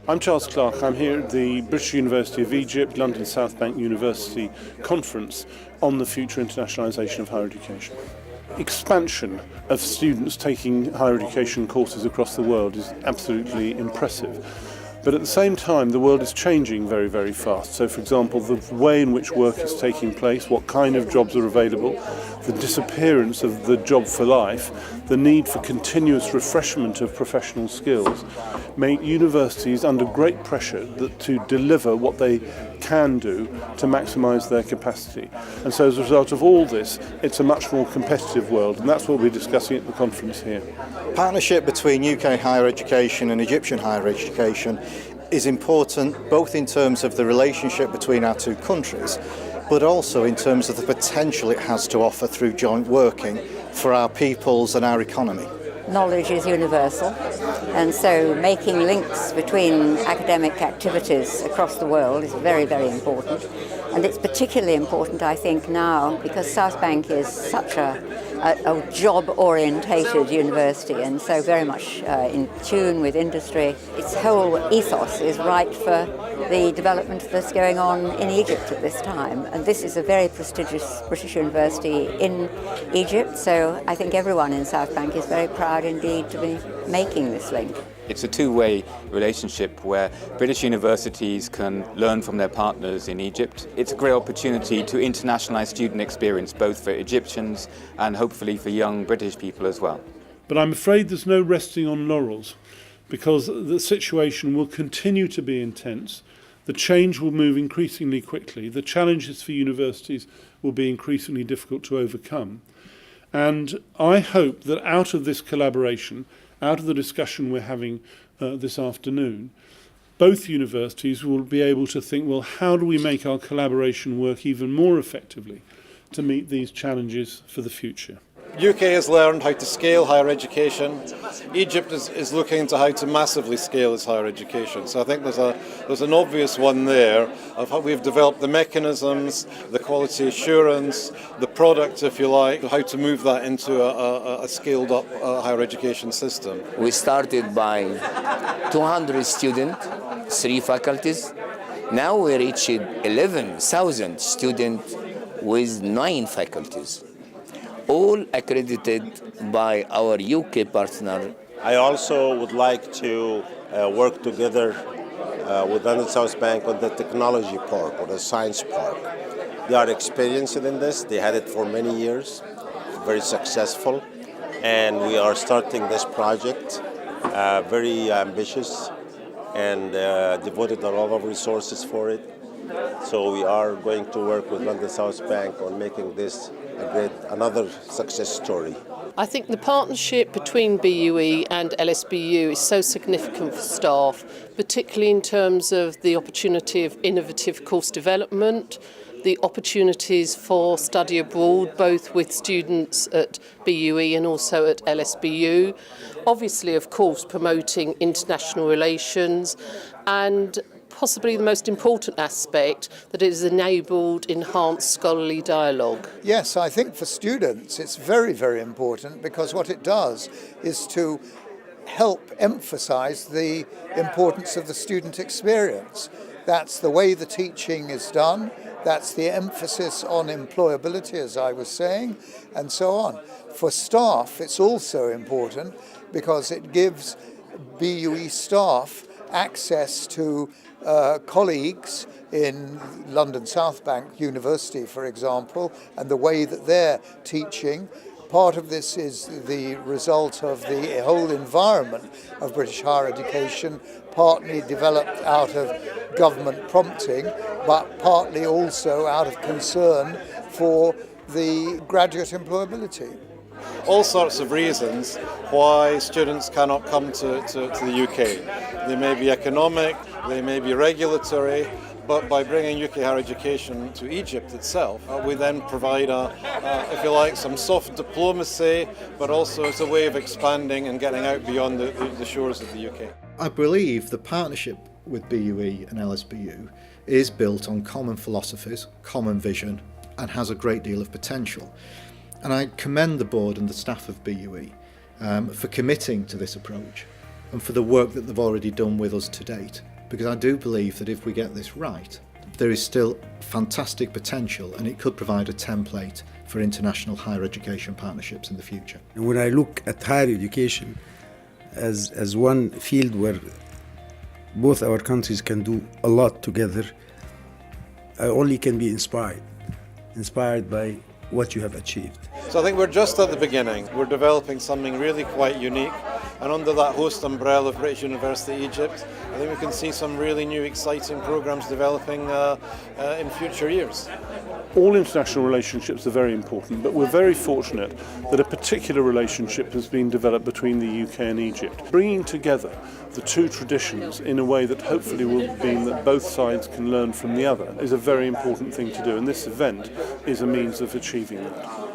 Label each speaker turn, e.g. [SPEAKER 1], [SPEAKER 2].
[SPEAKER 1] I'm Charles Clark. I'm here at the British University of Egypt, London South Bank University Conference on the future internationalisation of higher education. Expansion of students taking higher education courses across the world is absolutely impressive. But at the same time, the world is changing very, very fast. So, for example, the way in which work is taking place, what kind of jobs are available, the disappearance of the job for life, the need for continuous refreshment of professional skills, make universities under great pressure to deliver what they can do to maximise their capacity. And so as a result of all this, it's a much more competitive world, and that's what we're discussing at the conference here.
[SPEAKER 2] Partnership between UK higher education and Egyptian higher education is important both in terms of the relationship between our two countries, but also in terms of the potential it has to offer through joint working for our peoples and our economy.
[SPEAKER 3] Knowledge is universal, and so making links between academic activities across the world is very, very important. And it's particularly important, I think, now because South Bank is such a job-orientated university and so very much in tune with industry. Its whole ethos is right for the development that's going on in Egypt at this time. And this is a very prestigious British university in Egypt, so I think everyone in South Bank is very proud indeed to be making this link.
[SPEAKER 4] It's a two-way relationship where British universities can learn from their partners in Egypt. It's a great opportunity to internationalise student experience, both for Egyptians and hopefully for young British people as well.
[SPEAKER 1] But I'm afraid there's no resting on laurels, because the situation will continue to be intense. The change will move increasingly quickly. The challenges for universities will be increasingly difficult to overcome. And I hope that out of this collaboration, out of the discussion we're having this afternoon, both universities will be able to think, well, how do we make our collaboration work even more effectively to meet these challenges for the future?
[SPEAKER 5] UK has learned how to scale higher education. Egypt is looking into how to massively scale its higher education. So I think there's an obvious one there of how we've developed the mechanisms, the quality assurance, the product, if you like, how to move that into a scaled up higher education system.
[SPEAKER 6] We started by 200 students, 3 faculties. Now we reached 11,000 students with 9 faculties. All accredited by our UK partner.
[SPEAKER 7] I also would like to work together with London South Bank on the technology park or the science park. They are experienced in this. They had it for many years, very successful. And we are starting this project, very ambitious and devoted a lot of resources for it. So we are going to work with London South Bank on making this another success story.
[SPEAKER 8] I think the partnership between BUE and LSBU is so significant for staff, particularly in terms of the opportunity of innovative course development, the opportunities for study abroad, both with students at BUE and also at LSBU. Obviously, of course, promoting international relations, and possibly the most important aspect, that it has enabled enhanced scholarly dialogue.
[SPEAKER 9] Yes, I think for students it's very, very important, because what it does is to help emphasise the importance of the student experience. That's the way the teaching is done, that's the emphasis on employability, as I was saying, and so on. For staff it's also important because it gives BUE staff access to colleagues in London South Bank University, for example, and the way that they're teaching. Part of this is the result of the whole environment of British higher education, partly developed out of government prompting, but partly also out of concern for the graduate employability.
[SPEAKER 5] All sorts of reasons why students cannot come to the UK. They may be economic, they may be regulatory, but by bringing UK higher education to Egypt itself, we then provide, if you like, some soft diplomacy, but also as a way of expanding and getting out beyond the shores of the UK.
[SPEAKER 2] I believe the partnership with BUE and LSBU is built on common philosophies, common vision, and has a great deal of potential. And I commend the board and the staff of BUE for committing to this approach and for the work that they've already done with us to date. because I do believe that if we get this right, there is still fantastic potential and it could provide a template for international higher education partnerships in the future.
[SPEAKER 10] And when I look at higher education as one field where both our countries can do a lot together, I only can be inspired by what you have achieved.
[SPEAKER 5] So I think we're just at the beginning. We're developing something really quite unique, and under that host umbrella of British University Egypt, I think we can see some really new exciting programs developing in future years.
[SPEAKER 1] All international relationships are very important, but we're very fortunate that a particular relationship has been developed between the UK and Egypt, bringing together the two traditions in a way that hopefully will mean that both sides can learn from the other is a very important thing to do, and this event is a means of achieving that.